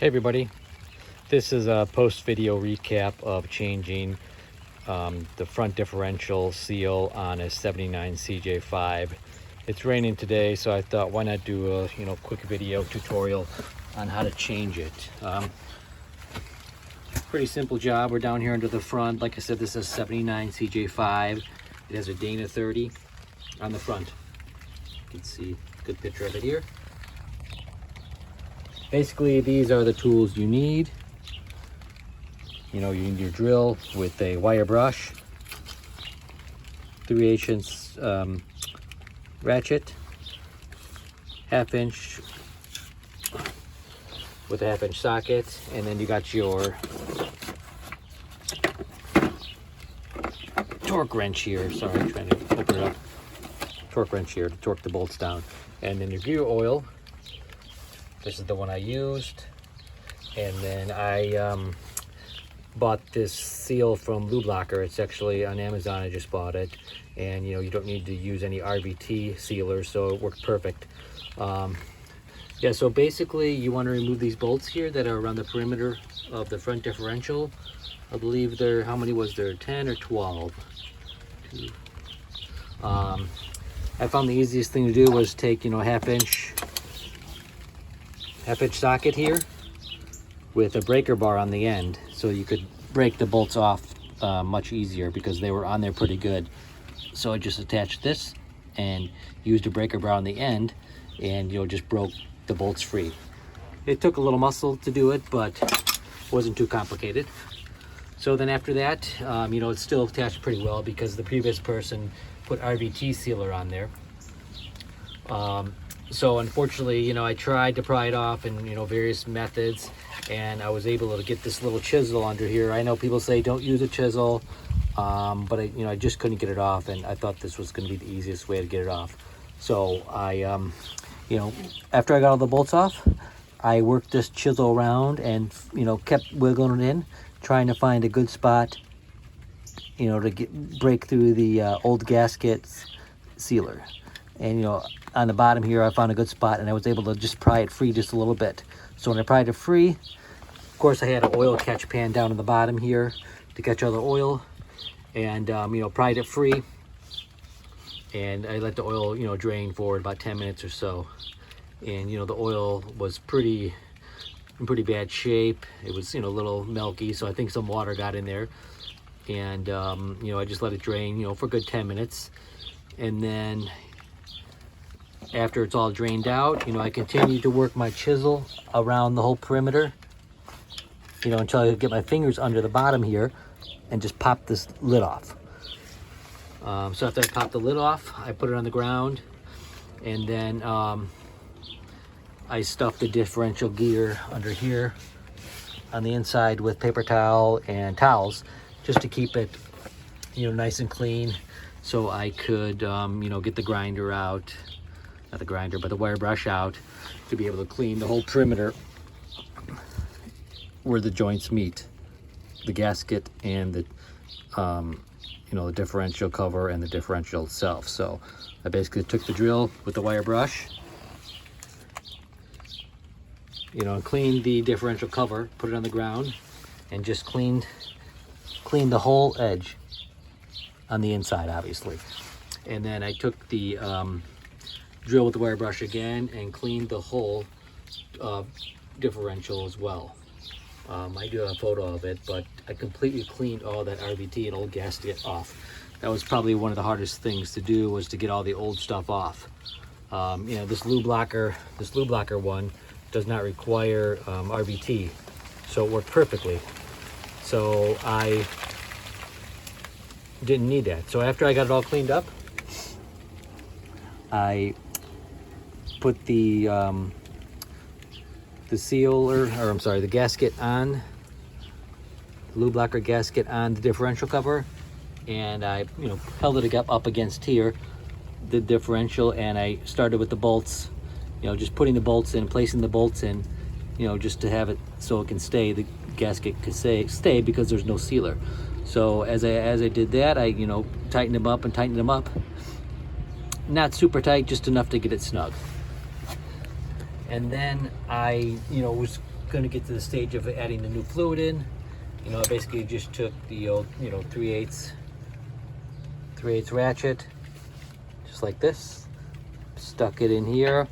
Hey everybody, this is a post-video recap of changing the front differential seal on a 79 CJ5. It's raining today, so I thought why not do a quick video tutorial on how to change it. Pretty simple job. We're down here under the front. Like I said, this is a 79 CJ5. It has a Dana 30 on the front. You can see a good picture of it here. Basically, these are the tools you need. You need your drill with a wire brush, 3/8" ratchet, 1/2" with a 1/2" socket, and then you got your torque wrench here. Sorry, I'm trying to open it up. Torque wrench here to torque the bolts down, and then your gear oil. This is the one I used, and then I bought this seal from Lubelocker. It's actually on Amazon. I just bought it, and you don't need to use any RVT sealer, so it worked perfect. Yeah, so basically you want to remove these bolts here that are around the perimeter of the front differential. I believe there, how many was there, 10 or 12? I found the easiest thing to do was take 1/2" socket here with a breaker bar on the end, so you could break the bolts off much easier because they were on there pretty good. So I just attached this and used a breaker bar on the end, and just broke the bolts free. It took a little muscle to do it, but wasn't too complicated. So then after that, it's still attached pretty well because the previous person put RVT sealer on there. So unfortunately, I tried to pry it off in, various methods, and I was able to get this little chisel under here. I know people say don't use a chisel, but I just couldn't get it off, and I thought this was going to be the easiest way to get it off. So I, after I got all the bolts off, I worked this chisel around and, kept wiggling it in, trying to find a good spot, to break through the old gasket sealer. And on the bottom here I found a good spot, and I was able to just pry it free just a little bit. So when I pried it free, of course I had an oil catch pan down in the bottom here to catch all the oil, and pried it free, and I let the oil drain for about 10 minutes or so. And the oil was in pretty bad shape. It was a little milky, so I think some water got in there, and I just let it drain for a good 10 minutes. And then after it's all drained out, I continued to work my chisel around the whole perimeter, until I get my fingers under the bottom here and just pop this lid off. So after I popped the lid off, I put it on the ground, and then I stuffed the differential gear under here on the inside with paper towel and towels, just to keep it, nice and clean, so I could, get the grinder out. Not the grinder, but the wire brush out, to be able to clean the whole perimeter where the joints meet, the gasket and the the differential cover and the differential itself. So I basically took the drill with the wire brush, and cleaned the differential cover, put it on the ground, and just cleaned the whole edge on the inside, obviously. And then I took the drill with the wire brush again and cleaned the whole differential as well. I do have a photo of it, but I completely cleaned all that RVT and old gasket off. That was probably one of the hardest things to do, was to get all the old stuff off. This Lubelocker one does not require RVT, so it worked perfectly. So I didn't need that. So after I got it all cleaned up, I put the the gasket on, Lubelocker gasket on the differential cover, and I held it up against here, the differential, and I started with the bolts, just putting the bolts in, placing the bolts in, just to have it so it can stay, the gasket can stay because there's no sealer. So as I did that, I tightened them up, not super tight, just enough to get it snug. And then I, was going to get to the stage of adding the new fluid in. I basically just took the old, 3/8 ratchet, just like this, stuck it in here,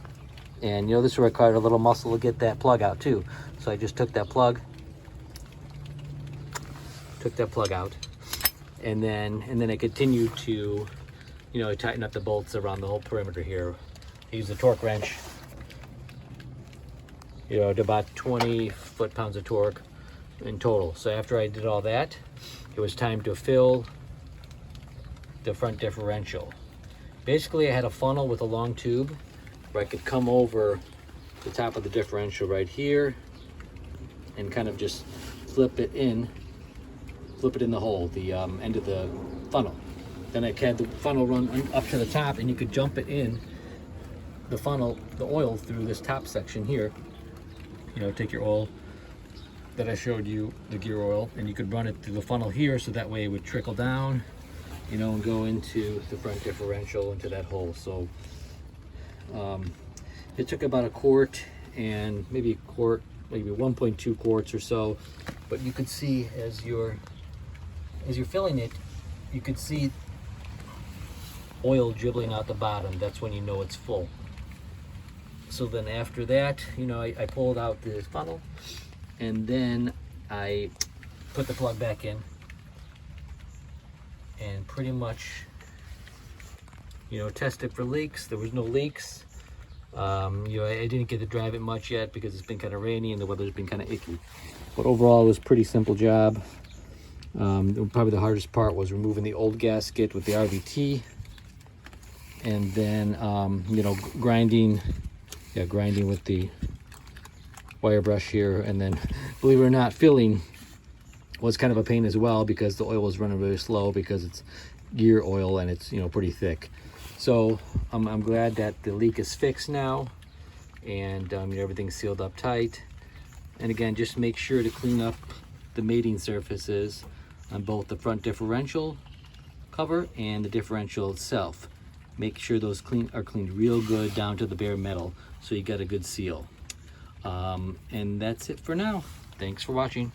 and this required a little muscle to get that plug out too. So I just took that plug out, and then I continued to, tighten up the bolts around the whole perimeter here. I used a torque wrench, to about 20 foot-pounds of torque in total. So after I did all that, it was time to fill the front differential. Basically, I had a funnel with a long tube where I could come over the top of the differential right here and kind of just flip it in the hole, the end of the funnel. Then I had the funnel run up to the top, and you could jump it in the funnel, the oil, through this top section here. Take your oil that I showed you, the gear oil, and you could run it through the funnel here, so that way it would trickle down, and go into the front differential, into that hole. So it took about a quart, and maybe 1.2 quarts or so. But you could see as you're filling it, you could see oil dribbling out the bottom. That's when you know it's full. So then after that, I pulled out the funnel, and then I put the plug back in, and pretty much, tested for leaks. There was no leaks. I didn't get to drive it much yet because it's been kind of rainy and the weather's been kind of icky. But overall, it was a pretty simple job. Probably the hardest part was removing the old gasket with the RVT, and then grinding with the wire brush here. And then, believe it or not, filling was kind of a pain as well, because the oil was running really slow, because it's gear oil and it's pretty thick. So I'm glad that the leak is fixed now, and everything's sealed up tight. And again, just make sure to clean up the mating surfaces on both the front differential cover and the differential itself. Make sure those are cleaned real good down to the bare metal, so you get a good seal. And that's it for now. Thanks for watching.